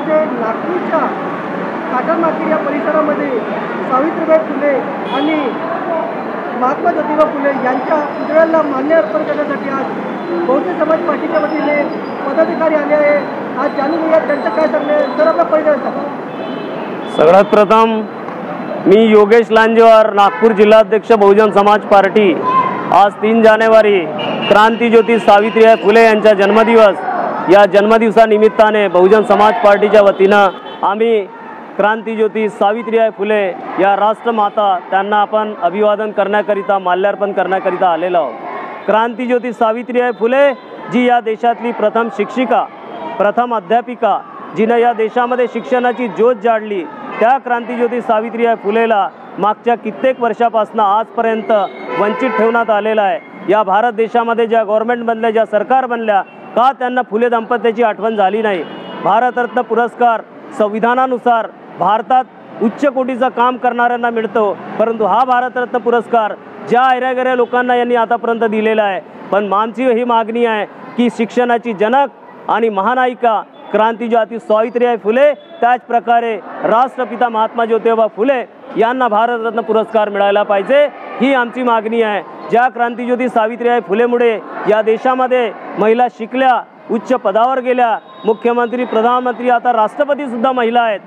म्हणजे नागपूरच्या काटन मार्केट या परिसरामध्ये सावित्रीबाई फुले आणि महात्मा ज्योतिबा फुले यांच्या पुतळ्याला मान्य अर्पण करण्यासाठी आज बहुजन समाज पार्टीच्या वतीने पदाधिकारी आले आहे। आज जाणून घेऊया त्यांचं काय सांगणे तर आपला पहिला सगळ्यात प्रथम मी योगेश लांजेवार, नागपूर जिल्हाध्यक्ष बहुजन समाज पार्टी। आज 3 जानेवारी क्रांतीज्योती सावित्रीबाई फुले यांचा जन्मदिवस। या जन्मदिवसानिमित्ताने बहुजन समाज पार्टीच्या वतीनं आम्ही क्रांतीज्योती सावित्रीबाई फुले या राष्ट्रमाता त्यांना आपण अभिवादन करण्याकरिता, माल्यार्पण करण्याकरिता आलेलो आहोत। क्रांतीज्योती सावित्रीबाई फुले जी या देशातली प्रथम शिक्षिका, प्रथम अध्यापिका, जिने या देशामध्ये शिक्षणाची ज्योत जाळली, त्या क्रांतीज्योती सावित्रीबाई फुलेला मागच्या कित्येक वर्षापासून आजपर्यंत वंचित ठेवण्यात आलेला आहे। या भारत देशामध्ये ज्या गव्हर्नमेंट बनल्या, ज्या सरकार बनल्या, का त्यांना फुले दाम्पत्याची आठवण झाली नाही? भारतरत्न पुरस्कार संविधानानुसार भारतात उच्च कोटीचं काम करणाऱ्यांना मिळतो, परंतु हा भारतरत्न पुरस्कार ज्या ऐऱ्यागऱ्या लोकांना यांनी आतापर्यंत दिलेला आहे। पण आमची ही मागणी आहे की शिक्षणाची जनक आणि महानायिका क्रांतीज्योती सावित्रीबाई फुले, त्याच प्रकारे राष्ट्रपिता महात्मा ज्योतिबा फुले यांना भारतरत्न पुरस्कार मिळायला पाहिजे, ही आमची मागणी आहे। ज्या क्रांतीज्योती सावित्रीबाई फुलेमुळे या देशामध्ये महिला शिकल्या, उच्च पदावर गेल्या, मुख्यमंत्री, प्रधानमंत्री, आता राष्ट्रपती सुद्धा महिला आहेत।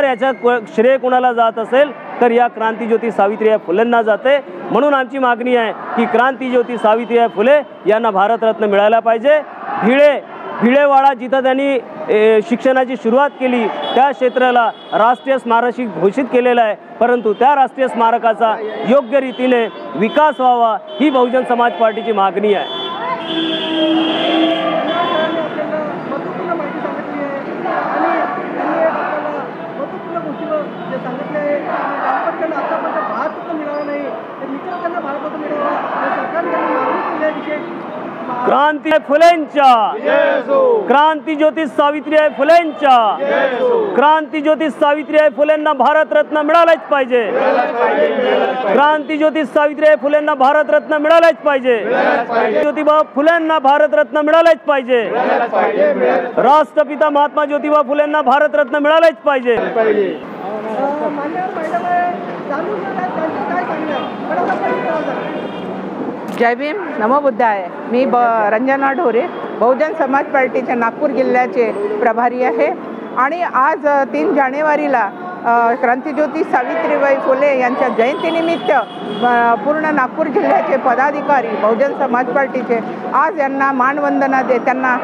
याचा श्रेय कोणाला जात असेल तर या क्रांतीज्योती सावित्रीबाई फुलेंना जाते। म्हणून आमची मागणी आहे की क्रांतीज्योती सावित्रीबाई फुले यांना भारतरत्न मिळायला पाहिजे। भिडेवाडा जिथं त्यांनी शिक्षणाची सुरुवात केली, त्या क्षेत्राला राष्ट्रीय स्मारक घोषित केलेलं आहे, परंतु त्या राष्ट्रीय स्मारकाचा योग्य रीतीने विकास व्हावा, ही बहुजन समाज पार्टीची मागणी आहे। क्रांती फुलेंच्या, क्रांतीज्योती सावित्रीबाई फुलेंच्या, क्रांतीज्योती सावित्रीबाई फुलेंना भारतरत्न मिळालेच पाहिजे। क्रांतीज्योती सावित्रीबाई फुलेंना भारतरत्न मिळालेच पाहिजे। ज्योतिबा फुलेंना भारतरत्न मिळालेच पाहिजे। राष्ट्रपिता महात्मा ज्योतिबा फुलेंना भारतरत्न मिळालेच पाहिजे। जय भीम, नमो बुद्धाय। मी रंजना ढोरे, बहुजन समाज पार्टीच्या नागपूर जिल्ह्याचे प्रभारी आहे आणि आज 3 जानेवारीला क्रांतीज्योती सावित्रीबाई फुले यांच्या जयंतीनिमित्त पूर्ण नागपूर जिल्ह्याचे पदाधिकारी बहुजन समाज पार्टीचे आज यांना मानवंदना दे, त्यांना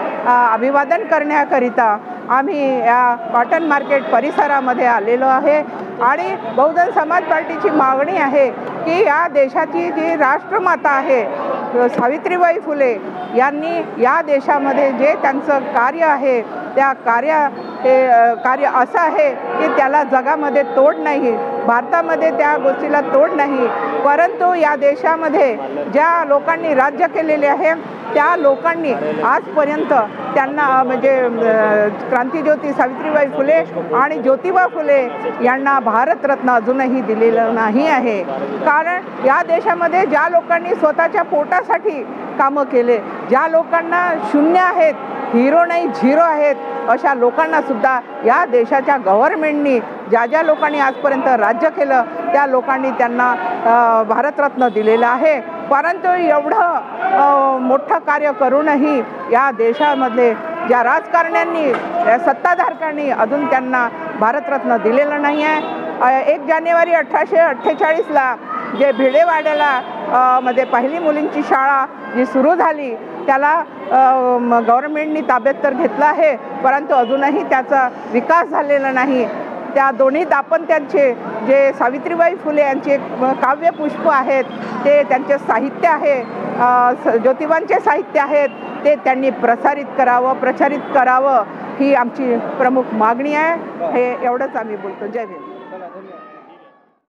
अभिवादन करण्याकरिता आम्ही या कॉटन मार्केट परिसरामध्ये आलेलो आहे। आणि बहुजन समाज पार्टीची मागणी आहे की या देशाची जी राष्ट्रमाता आहे सावित्रीबाई फुले यांनी या देशामध्ये जे त्यांचं कार्य आहे, त्या कार्य असं आहे की त्याला जगामध्ये तोड नाही, भारतामध्ये त्या गोष्टीला तोड नाही, परंतु या देशामध्ये ज्या लोकांनी राज्य केलेले आहे त्या लोकांनी आजपर्यंत त्यांना म्हणजे क्रांतीज्योती सावित्रीबाई फुले आणि ज्योतिबा फुले यांना भारतरत्न अजूनही दिलेलं नाही आहे। कारण या देशामध्ये ज्या लोकांनी स्वतःच्या पोटासाठी कामं केले, ज्या लोकांना शून्य आहेत, हिरो नाही झिरो आहेत, अशा लोकांना सुद्धा या देशाच्या गव्हर्नमेंटनी ज्या लोकांनी आजपर्यंत राज्य केलं त्या लोकांनी त्यांना भारतरत्न दिलेलं आहे। परंतु एवढं मोठं कार्य करूनही या देशामधले ज्या राजकारण्यांनी, सत्ताधारकांनी अजून त्यांना भारतरत्न दिलेलं नाही आहे। 1 जानेवारी 1848ला जे भिडेवाड्याला मध्ये पहिली मुलींची शाळा जी सुरू झाली त्याला गव्हर्नमेंटनी ताब्यात तर घेतलं आहे, परंतु अजूनही त्याचा विकास झालेला नाही। त्या दोन्ही दाम्पत्यांचे जे सावित्रीबाई फुले यांचे काव्यपुष्प आहेत, ते त्यांचे साहित्य आहे, ज्योतिबांचे साहित्य आहेत, ते त्यांनी प्रचारित करावं, ही आमची प्रमुख मागणी आहे। हे एवढंच आम्ही बोलतो। जय भीम।